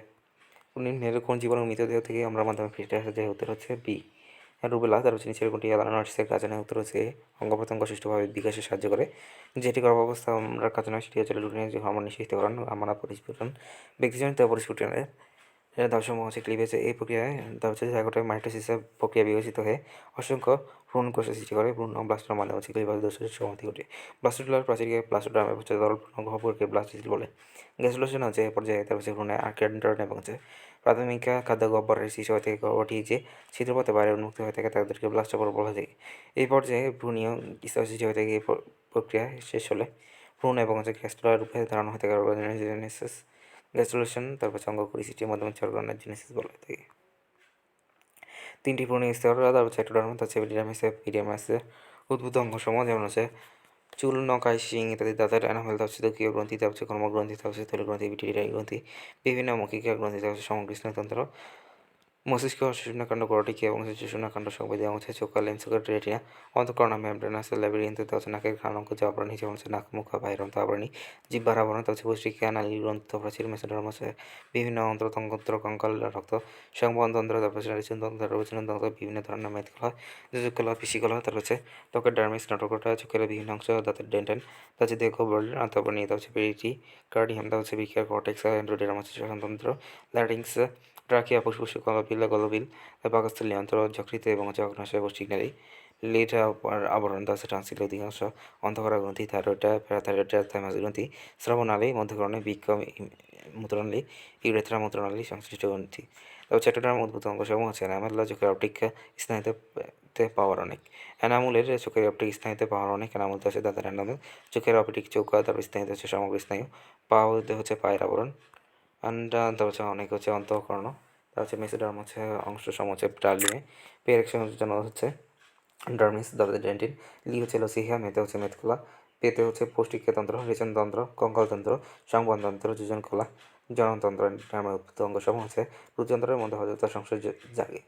কোন জীবাণু মৃতদেহ থেকে আমরা মাধ্যমে ফিরে আসা যায়? উত্তর হচ্ছে বি। রুবেলা তার হচ্ছে নিচের কোনটি অ্যালানয়েডসের কাজে নয়? উত্তর হচ্ছে অঙ্গ প্রত্যঙ্গ সুষ্ঠুভাবে বিকাশে সাহায্য করে। যেটি গর্ভাবস্থা আমরা কাজে নয় সেটি হচ্ছে লুটিনের যে হরমোন নিঃসৃতকরণ আমরা পরিস্ফুটন ব্যক্তিজনিত পরিস্ফুটনের ধাপসমূহ হচ্ছে ক্লিভেজ। এই প্রক্রিয়ায় তা হচ্ছে জায়গাটায় মাইটোসিসের প্রক্রিয়া বিকশিত হয়ে অসংখ্য ভ্রূণ কোষের সৃষ্টি করে। ভ্রূণ ব্লাস্টোর মানে হচ্ছে ক্লিভেজ দোষের সমাপ্তি ঘটে। ব্লাস্টোডুলার প্রাচীরকে ব্লাস্টোডার্মে হচ্ছে তরলপূর্ণ গহ্বরকে ব্লাস্টোসিল বলে। গ্যাসুলেশন হচ্ছে এ পর্যায়ে তার হচ্ছে ভ্রূণে আর্কেন্ড্রন এবং হচ্ছে প্রাথমিক খাদ্য গহ্বরের সৃষ্টি হয়ে থেকে গহ্বরটি যে ছিদ্রপথে বাইরে উন্মুক্ত হয়ে থাকে তাদেরকে ব্লাস্টোপর বলা যায়। এই পর্যায়ে ভ্রূণীয় স্তর সৃষ্টি হয়ে থাকে। এই প্রক্রিয়া শেষ হলে ভ্রূণ এবং হচ্ছে গ্যাস্ট্রোলার রূপে ধারণ হয়ে থাকে অর্গানোজেনেসিস। গ্যাস্ট্রুলেশন তারপর অঙ্গকুড়ি সৃষ্টির মাধ্যমে অর্গানোজেনেসিস বলা হয়ে থাকে। 3টি ভ্রূণীয় স্তর তারপর হচ্ছে এক্টোডার্মাস হচ্ছে এপিডিডার্মিস এপিডিয়ামাসে উদ্ভূত অঙ্গসমূহ যেমন হচ্ছে চুল নখায় শিং ইত্যাদি দাঁতের অ্যানামেল হচ্ছে তৃতীয় গ্রন্থি তা হচ্ছে কর্মগ্রন্থি তা হচ্ছে তৈল গ্রন্থি পিটুইটারি গ্রন্থি বিভিন্ন মৌখিক গ্রন্থি তা হচ্ছে সমগ্র স্নায়ুতন্ত্র মস্তিষ্ক শূন্যকাণ্ড করটিকা এবং শূন্যকাণ্ড সংবেদী অংশ চোখা লেন্সকট রেটিনা অন্তঃকরণ মেমব্রেনাস ল্যাবিরিন্থ নাকের ঘ্রাণাঙ্ক যে আবরণী যেমন নাক মুখ বাহিরন্ত আবরণী জিহ্বার আবরণ পুষ্টিকা নালী গ্রন্থ প্রাচীর মেসোডার্ম বিভিন্ন অন্ত্রতন্ত্র কঙ্কাল রক্ত সংবহনতন্ত্র তারপর রেচনতন্ত্র রচনতন্ত্র বিভিন্ন ধরনের মেদকলা যোজকলা পিসিকলা তারপর হচ্ছে ত্বকের ডার্মিস নাটকটা চোখের বিভিন্ন অংশ দাঁতের ডেন্টেন তাছে দেহ বর্ডের তারপর নিয়ে হচ্ছে পেরিটি কার্ডিয়াম তা হচ্ছে বিকার কর্টেক্স এন্ড্রোডেরাম হচ্ছে শ্বসনতন্ত্র ল্যারিংস ট্রাকিয়া ফুসফুস গলবিল গলবিল পাকস্থলী অন্তর যকৃত এবং অগ্নাশয় পৌষ্টিক নালী লিড আবরণ তা হচ্ছে ট্রান্সিল অধিকাংশ অন্তঃকরা গ্রন্থি থাইরয়েড প্যারাথাইরয়েড থাইমাস গ্রন্থি শ্রবণালী মধ্যকরণে বৃক্ক মূত্রনালী ইউরেথ্রা মূত্রনালী সংশ্লিষ্ট গ্রন্থি তারপর চ্যাটোডার্ম উদ্ভূত অঙ্গসমূহ আছে এনামেল চোখের অপটিক স্নায়ুতে পাওয়ার অনেক এনামুলের চোখের অপটিক স্নায়ুতে পাওয়ার অনেক এনামুল তো হচ্ছে দাঁতের এনামেল চোখের অপটিক চৌকা তারপর স্নায়ুতে হচ্ছে সমগ্র স্নায়ু পাওয়াতে হচ্ছে পায়ের আবরণ তারপর হচ্ছে অনেক হচ্ছে অন্তঃকর্ণ তার হচ্ছে মেসোডার্ম হচ্ছে অংশ সম হচ্ছে ডার্লিমে পেরেকশন জন্য হচ্ছে ডার্মিস দাঁতের ডেন্টিন লি হচ্ছে লসিহা মেতে হচ্ছে মেদকলা পেতে হচ্ছে পৌষ্টিকতন্ত্র রেচনতন্ত্র কঙ্কালতন্ত্র সংবহনতন্ত্র যোজনকলা জননতন্ত্র নামের উদ্ভূত অঙ্গসমূহ হচ্ছে রুচন্ত্রের মধ্যে হজরতা সংশয় জাগে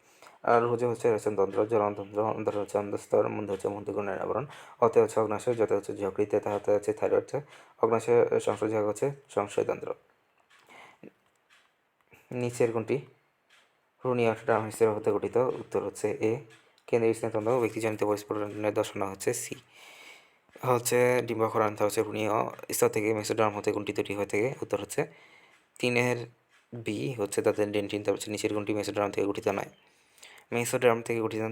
আর হচ্ছে রেচনতন্ত্র জননতন্ত্র অন্তর হচ্ছে অন্তঃস্তর মধ্যে হচ্ছে মধ্যগুণের আবরণ অতে হচ্ছে অগ্নাশয় যতে হচ্ছে যকৃতে তাহাতে হচ্ছে থাইরয়েড অগ্নাশয় সংশয় জাগ হচ্ছে সংশয়তন্ত্র নিচের কোনটি ভ্রূণীয় হতে গঠিত উত্তর হচ্ছে এ কেন্দ্রীয় স্নায়ুতন্ত্র ব্যক্তিজনিত পরিস্ফুটনের দর্শনা হচ্ছে সি হচ্ছে ডিম্বাশয়তন্ত্র হচ্ছে ভ্রূণীয় স্তর থেকে মেসোডার্ম হতে কোনটি তৈরি হয়ে থাকে উত্তর হচ্ছে 3 বি হচ্ছে তাদের ডেন্টিন তারপর হচ্ছে নিচের কোনটি মেসোডার্ম থেকে গঠিত নয় মেসোডার্ম থেকে গঠিত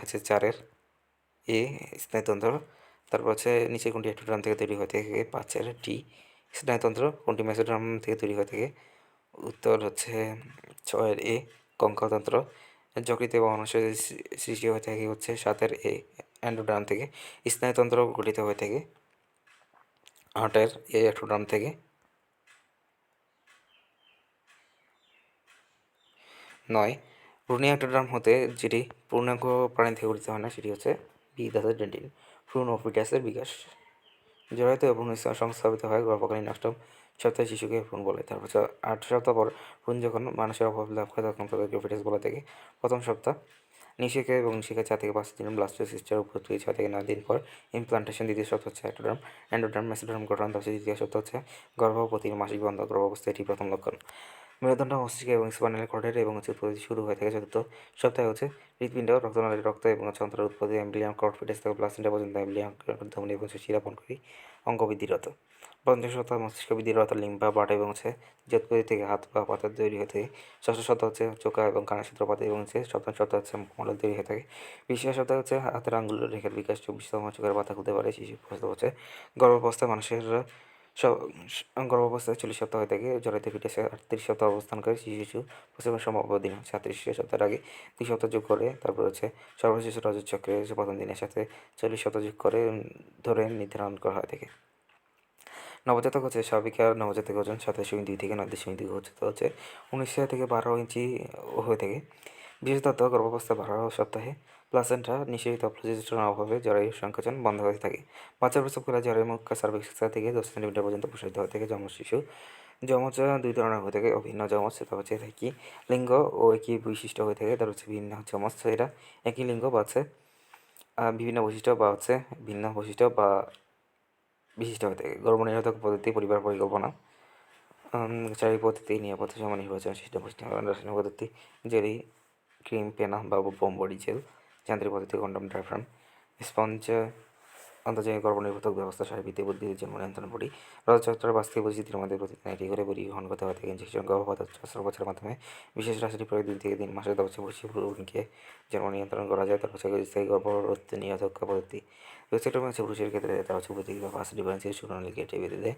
হচ্ছে 4 এ স্নায়ুতন্ত্র তারপর হচ্ছে নিচের কোনটি এক্টোডার্ম থেকে তৈরি হয়ে থাকে 5 ডি স্নায়ুতন্ত্র কোনটি মেসোডার্ম থেকে তৈরি হয়ে থাকে উত্তর হচ্ছে 6 এ কঙ্কালতন্ত্র যকৃত এবং অগ্নাশয় সৃষ্টি হয়ে থাকে হচ্ছে 7 এ অ্যান্ডোডার্ম থেকে স্নায়ুতন্ত্র গঠিত হয়ে থাকে 8 এ এক্টোডার্ম থেকে 9 ভ্রূণ এক্টোডার্ম হতে যেটি পূর্ণাঙ্গ প্রাণী থেকে গঠিত হয় না সেটি হচ্ছে বি দাঁতের ডেন্টিন ভ্রূণ ও ফিটাসের বিকাশ জড়িত ভ্রূণ সংস্থাপিত হয় গর্ভকালীন অষ্টম সপ্তাহে শিশুকে ভ্রূণ বলে তারপর 8 সপ্তাহ পর ভ্রূণ যখন মানুষের অভাব লাভ করে তখন তাদেরকে ফিটাস বলা থেকে প্রথম সপ্তাহ নিষেকে এবং নিষেকে 4 থেকে 5 দিন ব্লাস্টোসিস্টের উপর 6 থেকে 9 দিন পর ইমপ্লান্টেশন দ্বিতীয় সপ্তাহ হচ্ছে এক্টোডার্ম এন্ডোডার্ম মেসোডার্ম গঠন তারপর তৃতীয় সপ্তাহ হচ্ছে গর্ভবতীর মাসিক বন্ধ গর্ভাবস্থা এটি প্রথম লক্ষণ মেরুদণ্ড মস্তিষ্ক এবং স্পাইনাল কর্ডের এবং হচ্ছে উৎপত্তি শুরু হয়ে থাকে চতুর্থ সপ্তাহে হচ্ছে হৃৎপিণ্ড রক্তনালীর রক্ত এবং হচ্ছে অন্তরের উৎপত্তি এমব্রিয়াম কর্ড ফিটাস থেকে প্লাসেন্টা পর্যন্ত এমব্রিয়াম ধমনী এবং শিরাপনকরী অঙ্গ বৃদ্ধিরত পঞ্চম সপ্তাহ মস্তিষ্ক বৃদ্ধিরত লিম্ফা বাটা এবং হচ্ছে জেদপতি থেকে হাত বা পাতা তৈরি হয়ে থাকে ষষ্ঠ সপ্তাহ হচ্ছে চোখা এবং কানের সূত্রপাত এবং হচ্ছে সপ্তম সপ্তাহ হচ্ছে মডেল তৈরি হয়ে থাকে বিশেষ সপ্তাহ হচ্ছে হাতের আঙ্গুলের রেখার বিকাশ 24তম চোখের পাতা খুলতে পারে শিশু হচ্ছে গর্ভাবস্থায় মানুষের গর্ভাবস্থায় 40 সপ্তাহ হয়ে থাকে জরায়ুতে ফিটেছে 38 সপ্তাহ অবস্থান করে শিশু প্রসবের সম্ভাব্য দিন হচ্ছে 38 সপ্তাহের আগে 2 সপ্তাহ যোগ করে তারপর হচ্ছে সর্বশেষ রজত চক্রে প্রথম দিনের সাথে 40 সপ্তাহ যোগ করে ধরে নির্ধারণ করা হয় থাকে নবজাতক হচ্ছে স্বাভাবিক আর নবজাতক ওজন 27.2 থেকে 9.2 হচ্ছে 19 থেকে 12 ইঞ্চি হয়ে থাকে বিশেষত গর্ভাবস্থা 12 সপ্তাহে প্লাসেন্টা নিষেধিত প্রজেস্টেরন অভাবে জরায়ুর সংকোচন বন্ধ হয়ে থাকে বাচ্চা প্রসবকালে জরায়ুর মুখ সার্ভিক্স থেকে 10 সেন্টিমিটার পর্যন্ত প্রসারিত হয়ে থাকে জন্ম শিশু যমজ 2 ধরনের হয়ে থাকে অভিন্ন যমজ সেটা হচ্ছে একই লিঙ্গ ও একই বৈশিষ্ট্য হয়ে থাকে তার হচ্ছে ভিন্ন যমজ এটা একই লিঙ্গ বা হচ্ছে বিভিন্ন বৈশিষ্ট্য বা হচ্ছে ভিন্ন বৈশিষ্ট্য বা বিশিষ্ট হয়ে থাকে গর্ভনিরোধক পদ্ধতি পরিবার পরিকল্পনা শারীরিক পদ্ধতি নিরাপদ সময় নির্বাচন সিস্টেম রাসায়নিক পদ্ধতি জেলি ক্রিম পেনা বা বোম বডি জেল যান্ত্রিক পদ্ধতি কন্ডম ডায়াফ্রাম স্পঞ্জ আন্তর্জাতিক গর্ভনিরোধক ব্যবস্থা শারীরবৃত্তি বুদ্ধি জন্ম নিয়ন্ত্রণ বডি রজচক্রের বাস্তবিক পরিস্থিতির মধ্যে প্রতিদিন এটি করে বডি গ্রহণ করতে হয় থেকে ইনজেকশন গর্ভপাত অস্ত্রোপচারের মাধ্যমে বিশেষ রাসায়নিক প্রয়োগ 2 থেকে 3 মাসের দশে ভ্রূণকে জন্ম নিয়ন্ত্রণ করা যায় তার হচ্ছে স্থায়ী গর্ভরোধ নিরোধক পদ্ধতি রজচক্রের হচ্ছে পুরুষের ক্ষেত্রে তার হচ্ছে উপযোগী বা ফার্স্ট ডিফারেন্সিয়াল শুনানি কেটে বেঁধে দেয়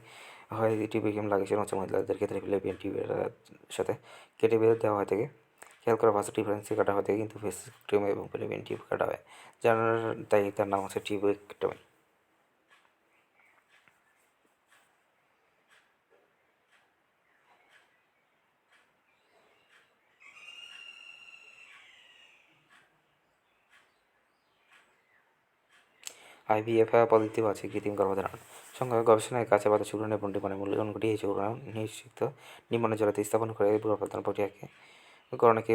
হয় টিউবিকেম লাগিয়েছেন হচ্ছে মহিলাদের ক্ষেত্রে ফিলিপিয়ান টিউবের সাথে কেটে বেঁধে দেওয়া হয় থেকে খেয়াল করা ফার্স্ট ডিফারেন্সে কাটা হয় থাকে কিন্তু ফেস ক্রিম এবং ফিলিপিয়ান টিউব কাটা হয় যার তাই তার নাম হচ্ছে টিউবেক্টমি আইভিএফ পদ্ধতি আছে কৃত্রিম গর্ভধারণ সংখ্যা গবেষণায় কাছে বাতা শুক্রাণু এবং ডিম্বাণু মূল্যায়ন ঘটিয়ে এই শুক্রাণু নিশ্চিত ডিম্বাণু জলাতে স্থাপন করে গর্ভধারণ প্রক্রিয়াকে করণকে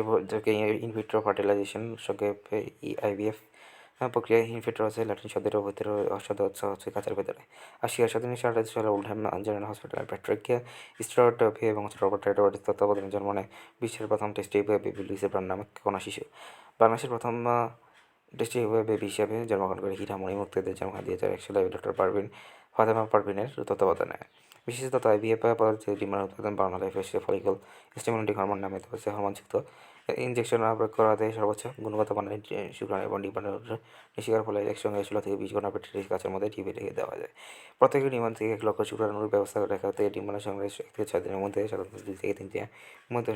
ইনভিট্রো ফার্টিলাইজেশন সংক্ষেপে IVF প্রক্রিয়া ইনভিট্রো হচ্ছে ল্যাটিন শব্দের ভিতরে শব্দ হচ্ছে কাঁচের ভেতরে। 1997 সালে ওল্ডহ্যাম জেনারেল হসপিটাল প্যাট্রিকিয়া স্টুয়ার্ট এবং রবার্ট এডওয়ার্ডস তত্ত্বাবধানে জন্ম নেয় বিশ্বের প্রথম টেস্টি বেবি লুইসে ব্রাউন নামে কণা শিশু। বাংলাদেশের প্রথম টেস্টি বেবি হিসাবে জন্মগ্রহণ করে হীরামণি মুক্তিদের জন্ম 2001 সালে ডক্টর ফাতেমা পারভিনের তত্ত্বাবধানে। বিশেষত IVF পদ্ধতিতে ডিমের উৎপাদন বাড়ানো হয় ফলিকল স্টিমুলেটিং হরমোন নামে হচ্ছে হরমোনযুক্ত ইনজেকশন প্রয়োগ করা দেয় সর্বোচ্চ গুণগত মানের শুক্রাণু এবং ডিম্বাণু নিষিকার ফলে একসঙ্গে 16 থেকে 20 ঘন্টা পেটের কাছের মধ্যে টিপে রেখে দেওয়া যায়। প্রত্যেকটি ডিমান্ড থেকে 1 লক্ষ শুক্রাণুর ব্যবস্থা রাখা হতে ডিম্বাণু সংগ্রহের 1 থেকে 6 দিনের মধ্যে সাধারণত 2 থেকে 3 দিনের মধ্যে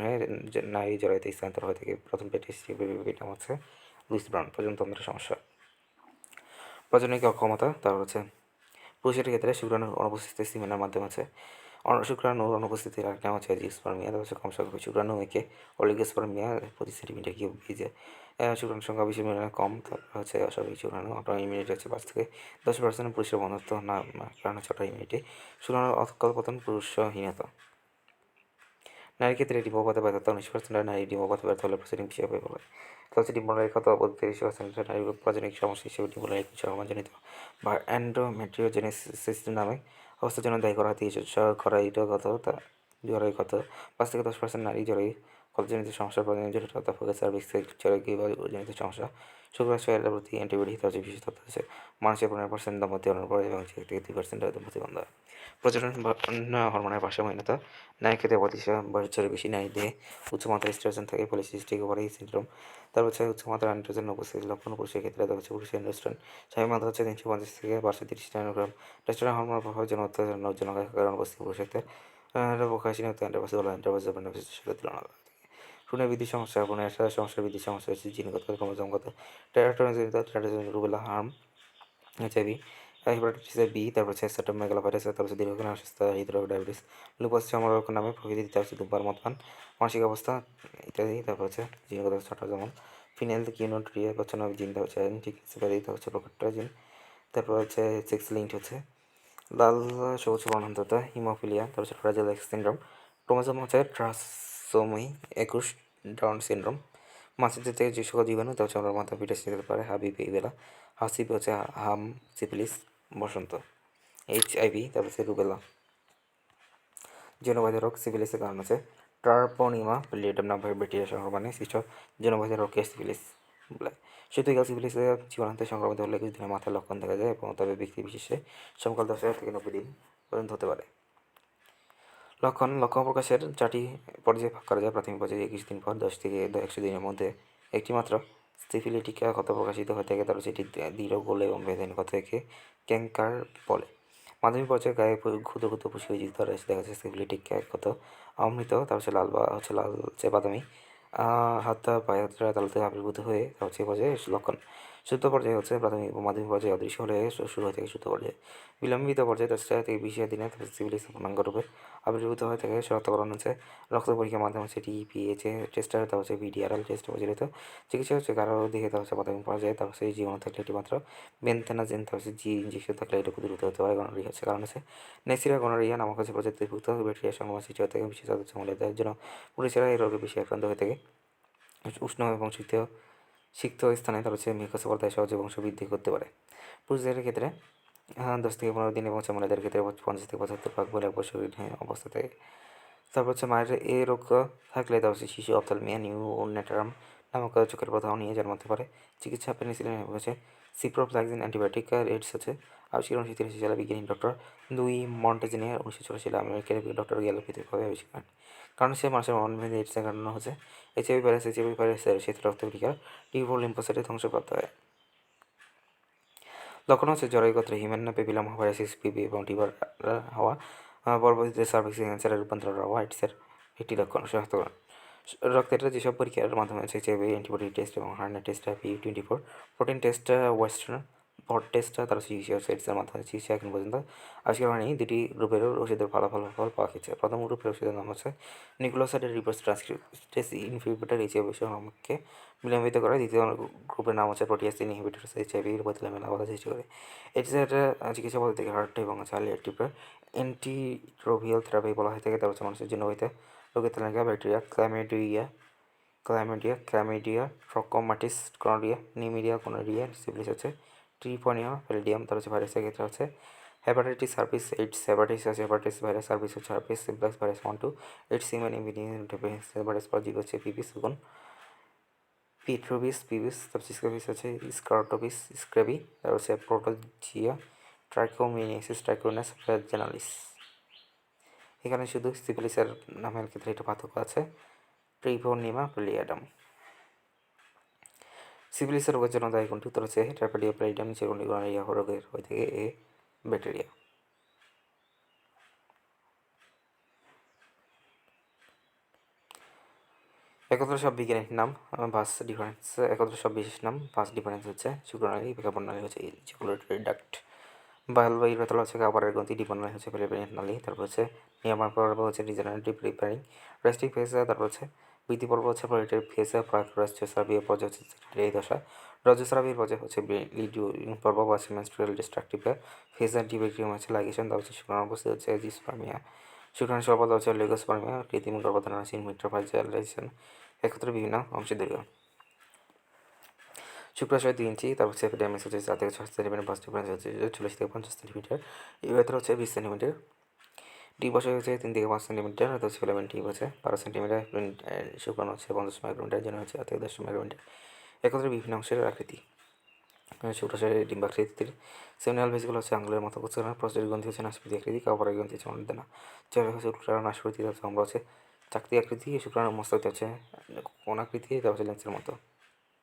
নারী জরায়ুতে স্থানান্তর হয়ে থাকে। প্রথম টেস্টি বেবির নাম হচ্ছে লুইস ব্রাউন। প্রজননতন্ত্রের সমস্যা, প্রজননিক অক্ষমতা, তারপর হচ্ছে পুরুষের ক্ষেত্রে শুক্রাণুর অনুপস্থিতি সিমেনের মাধ্যমে আছে। শুক্রাণুর অনুপস্থিতির আরেক নাম হচ্ছে জিওস্পার্মিয়া, তারপর হচ্ছে কম সংখ্যক শুক্রাণু একে অলিগোস্পার্মিয়া প্রতি সেন্টিমিটার কিউব বীজে। শুক্রাণুর সংখ্যা 20 মিলিয়নের কম। তারপর হচ্ছে অস্বাভাবিক শুক্রাণু অটো ইমিউনিটি হচ্ছে 5 থেকে 10% পুরুষের বন্ধুত্ব না কারণ হচ্ছে অটো ইমিউনিটি। শুক্রাণুর অকল্পতন পুরুষহীনতা। নারীর ক্ষেত্রে ডিম্বাণু ব্যর্থতা 19% নারী ডিম্বাণু ব্যর্থ হলে প্রসিডিং হিসেবে বলে। তো হচ্ছে ডিম্বাণুর ক্ষত 30% নারীর প্রজননিক সমস্যা হিসেবে ডিম্বাণুর হরমোনজনিত বা অ্যান্ডোমেট্রিওজেনেসিস নামে অবস্থার জন্য দায়ী করা হয়। জরায়ু ক্ষত 5 থেকে 10% নারী জরায়ু ক্ষতজনিত সমস্যা, প্রজননের জটিলতা, ফোকাস সার্ভিক্স জরায়ু জনিত শুক্রাণুর প্রতি অ্যান্টিবডি হচ্ছে বিশেষ তথ্য হচ্ছে মানুষের 15% দম্পতি হরমোন পড়ে এবং 1 থেকে 2% দম্পতি বন্ধ হয়। প্রজনন হরমোনের ভারসাম্যহীনতা, নারীর ক্ষেত্রে 35 বছরের বেশি নারীদের উচ্চমাত্রার এস্ট্রোজেন থাকে পলিসিস্টিক ওভারি সিনড্রোম। তারপর হচ্ছে উচ্চমাত্রার অ্যান্ড্রোজেন উপস্থিতি লক্ষণ পুরুষের ক্ষেত্রে হচ্ছে পুরুষের অ্যান্ড্রোস্টেরন স্বাভাবিক মাত্রা হচ্ছে 350 থেকে 530 নানোগ্রাম। টেস্টোস্টেরন হরমোনের প্রভাবের জন্য উত্তেজনার কারণ উপস্থিত পুরুষের ক্ষেত্রে প্রকাশনীয় অ্যান্ড্রোজেনের সাথে তুলনা করা থাকে। ভ্রূণের বৃদ্ধির সমস্যা, ভ্রূণের সমস্যার বৃদ্ধির সমস্যা হচ্ছে জিনগত, ক্রোমোজোমগত, টেরাটোজেনিত রুবেলা, হার্ম, HIV, হেপাটাইটিস বি, তারপর হচ্ছে সাইটোমেগালোভাইরাস, তারপর হচ্ছে দীর্ঘকালীন অসুস্থতা, হৃদরোগ, ডায়াবেটিস, লুপাস, চর্মরোগ নামে প্রকৃতি, তারপর হচ্ছে ধূমপান, মদ্যপান, মানসিক অবস্থা ইত্যাদি। তারপর হচ্ছে জিনগত ছোট যেমন ফিনাইল কিউনোটুরিয়া পছন্দ জিন, তারপর হচ্ছে জেনেটিক ইত্যাদি, তারপর হচ্ছে প্রকট্টা জিন, তারপর হচ্ছে সেক্স লিঙ্কড হচ্ছে লাল সবুজ বর্ণান্ততা, হিমোফিলিয়া, তারপর হচ্ছে ফ্রাজাইল এক্স সিনড্রোম, ক্রোমোজোম হচ্ছে ট্রান্সোমি 21, ডাউন সিনড্রোম, মাছের থেকে যে সকল জীবাণু তার চন্দ্রের মাথা পিঠে যেতে পারে, হাবিবি বেলা, হাসিপ হচ্ছে হাম, সিফিলিস, বসন্ত, HIV, তারপর হচ্ছে রুবেলা, জনবাহিত রোগ, সিফিলিসের কারণ হচ্ছে ট্রাপোনিমা প্যালিয়েডাম নাম ব্যাকটেরিয়া সংক্রমণে সৃষ্ট জনবাহিত রোগকে সিফিলিস বলে। সুতরাং সিফিলিসের জীবাণুতে সংক্রমিত হলে কিছু দিনের মাথায় লক্ষণ দেখা যায় এবং তবে ব্যক্তি বিশেষে সমকাল 10 থেকে 90 দিন পর্যন্ত হতে পারে। লক্ষণ প্রকাশের 4টি পর্যায়ে ভাগ করা যায়। প্রাথমিক পর্যায়ে 21 দিন পর 10 থেকে 100 দিনের মধ্যে একটি মাত্র সিফিলিটিক ক্ষত প্রকাশিত হয়ে থাকে, তারপর সেটি দৃঢ় গোলে এবং বেদনীয় ক্ষত থেকে ক্যাঙ্কার বলে। মাধ্যমিক পর্যায়ে গায়ে ক্ষুদ্র ক্ষুদ্র পুষ্পবিজিত ধরে দেখা যাচ্ছে সিফিলিটিক ক্ষত অমৃত, তারপর হচ্ছে লাল হচ্ছে বাদামি, হাত পায়ে তালুতে আবির্ভূত হয়ে হচ্ছে পর্যায়ে লক্ষণ। শুদ্ধ পর্যায়ে হচ্ছে প্রাথমিক এবং মাধ্যমিক পর্যায়ে অদৃশ্য হলে শুরু হয়ে থাকে শুদ্ধ পর্যায়ে। বিলম্বিত পর্যায়ে 10 থেকে 20 দিনে সিফিলিস পূর্ণাঙ্গ রূপে আবির্ভূত হয়ে থাকে। শনাক্তকরণ হচ্ছে রক্ত পরীক্ষার মাধ্যমে হচ্ছে TPH টেস্টার, তারপর হচ্ছে VDRL টেস্ট প্রচলিত। চিকিৎসা হচ্ছে কারো দিকে তার হচ্ছে প্রাথমিক পর্যায়ে, তারপর হচ্ছে জীবাণু থাকলে এটি মাত্র বেনথেনাজিন, তারপর হচ্ছে ইনজেকশন থাকলে এটুকু দ্রুত হতে পারে। গনোরিয়া হচ্ছে কারণ হচ্ছে নেসিরিয়া গনোরিয়া নামক হচ্ছে প্রজাতিভুক্ত ব্যাকটেরিয়া সংক্রমণ সৃষ্টি হয়ে থাকে। বিশেষ হচ্ছে মহিলাদের জন্য পুরুষেরা এই রোগে বেশি আক্রান্ত হয়ে থাকে। উষ্ণ এবং সিক্ত স্থানে তার হচ্ছে মিউকাস পর্দায় সহজে বংশবৃদ্ধি করতে পারে। পুরুষদের ক্ষেত্রে 10 থেকে 15 দিন এবং মহিলাদের ক্ষেত্রে 50 থেকে 75 বলে এক বছর অবস্থা থাকে। তারপর হচ্ছে মায়ের এ রোগ থাকলে তার হচ্ছে শিশু অপথ্যালমিয়া নিউনেটারাম নামক চোখের প্রদাহ নিয়ে জন্মাতে পারে। চিকিৎসা পেনিসিলিন হচ্ছে সিপ্রোফ্লাক্সিন অ্যান্টিবায়োটিক। এডস হচ্ছে আবিষ্কার 1983 সালে বিজ্ঞানী ডক্টর লুই মন্টেজিনিয়ার 1984 সালে আমেরিকার ডক্টর গেল পৃথকভাবে আবিষ্কার। কারণ সে মানুষের মনভেদে এডসের কারণ হচ্ছে এইচআইভি ভাইরাসের শীত রক্তকণিকার টিউব লিম্ফোসাইটে ধ্বংসপ্রাপ্ত হয়। লক্ষণ হচ্ছে জরায়ু গোত্রে হিউম্যান প্যাপিলোমা ভাইরাস HPV এবং টিউবার হওয়া, পরবর্তীতে সার্ভিক্স ক্যান্সারের রূপান্তর হওয়া এডসের একটি লক্ষণ। শনাক্তকরণ রক্তের যেসব পরীক্ষার মাধ্যমে আছে HIV অ্যান্টিবডি টেস্ট এবং হার্নের test, P24 protein test, western blot test, তার চিকিৎসা এডসের মাধ্যমে চিকিৎসা এখন পর্যন্ত আবিষ্কার হয়নি। দুটি গ্রুপের ওষুধের ফলাফল পাওয়া গেছে। প্রথম গ্রুপের ওষুধের নাম হচ্ছে nucleoside reverse transcriptase inhibitor HIV সংক্রমণকে বিলম্বিত করে। দ্বিতীয় গ্রুপের নাম হচ্ছে প্রোটিয়াস ইনহিবিটর HIV এর প্রতিলামেলা বাধা সৃষ্টি করে। এডসের চিকিৎসা পদ্ধতিকে হার্ট এবং চার্লিয়ার অ্যান্টিরোভিয়াল থেরাপি বলা হয়ে থাকে। তার হচ্ছে মানুষের জন্য হইতে রোগের তালিকা bacteria, chlamydia, chlamydia, trachomatis gonorrhoea, নিউমেরিয়া গনোরিয়া, সিফিলিস হচ্ছে ট্রিপনিয়া, প্যালিডিয়াম, তার হচ্ছে ভাইরাসের ক্ষেত্রে হচ্ছে হেপাটাইটিস, হার্পিস, এইডস, হেপাটাইটিস আছে হেপাটাইটিস ভাইরাস, হার্পিস হচ্ছে herpes simplex virus 1-2, AIDS semen virus পরজীবী হচ্ছে পিপি সুগন, পিবিস, তারপর স্ক্যাবিস আছে স্কার্টোবিস, স্ক্রেবি, তারপর হচ্ছে প্রোটোজিয়া, ট্রাইকোমিনিয়াসিস, ট্রাইকোনাস ভ্যাজানালিস। এখানে শুধু সিফিলিসের নামের ক্ষেত্রে একটা পার্থক্য আছে, ট্রিপোনিমা প্যালিয়াডাম। সিফিলিসের রোগের জন্য দায়ী কোনটি? উত্তর হচ্ছে ট্রাইপোডিয়া প্যালিডিয়াম, নিচের কোনটি গনোরিয়া রোগের হয়ে থাকে? এ ব্যাকটেরিয়া। একত্র সব বিজ্ঞানীর নাম বাস ডিফারেন্স, একত্র সব বিশেষ নাম বাস ডিফারেন্স হচ্ছে শুক্রনালী, বিজ্ঞাপন হচ্ছে ইজিকুলেটরি ডাক্ট, বায়ুবাহী রতল হচ্ছে খাবারের গ্রন্থি, ডিপনালী হচ্ছে পেরিফেরিয়াল নালী, তারপর হচ্ছে নিয়ামক পর্ব হচ্ছে রিজেনারেটিভ রিপেয়ারিং, রেস্টিং ফেজ, তারপর হচ্ছে বৃদ্ধি পর্ব হচ্ছে প্রোডাক্টিভ ফেজ, রজস্রাবীয় পর্যায় হচ্ছে এই দশা, রজস্রাবীর পর্যায় হচ্ছে লিডিউরিং পর্ব বা মেনস্ট্রুয়াল ডিস্ট্রাকটিভ ফেজ, ডিবেক্টিয়াম হচ্ছে লাগেশন, তারপর হচ্ছে শুক্রাণু উপস্থিত হচ্ছে জিস্পার্মিয়া, শুক্রাণু স্বল্পতা হচ্ছে লিগোস্পার্মিয়া, কৃত্রিম গর্ভধারণ হচ্ছে ইনভিট্রো ফার্টিলাইজেশন, একত্রে বিভিন্ন অংশে দীর্ঘ। শুক্রাশয় 2 ইঞ্চি, তারপর হচ্ছে এপিডেমিস হচ্ছে 4 থেকে 6 সেন্টিমিটার, বাস ডিফারেন্স হচ্ছে 40 থেকে 50 সেন্টিমিটার, ইউরেথ্রা হচ্ছে 20 সেন্টিমিটার, ডিম্বাশয় হচ্ছে 3 থেকে 5 সেন্টিমিটার, অর্থাৎ ফিলামেন্ট টিউব হচ্ছে 12 সেন্টিমিটার, শুক্রাণু হচ্ছে 50 মাইক্রোমিটার, জন্য হচ্ছে 8 থেকে 10 মাইক্রোমিটার। একত্রে বিভিন্ন অংশের আকৃতি। শুক্রাশয়ের ডিম্বাকৃতির সেমিনাল ভেসিকল হচ্ছে আঙুলের মতো গোছানো, প্রস্টেট গ্রন্থি হচ্ছে নাশপাতি আকৃতি, কাপড়ের গ্রন্থি হচ্ছে অনেকদানা, জৈব হচ্ছে শুক্রাণু নাশপাতি, তারপর আমরা হচ্ছে চাকতি আকৃতি, শুক্রাণু মস্তক হচ্ছে কোন আকৃতি, তারপর হচ্ছে লেন্সের মতো।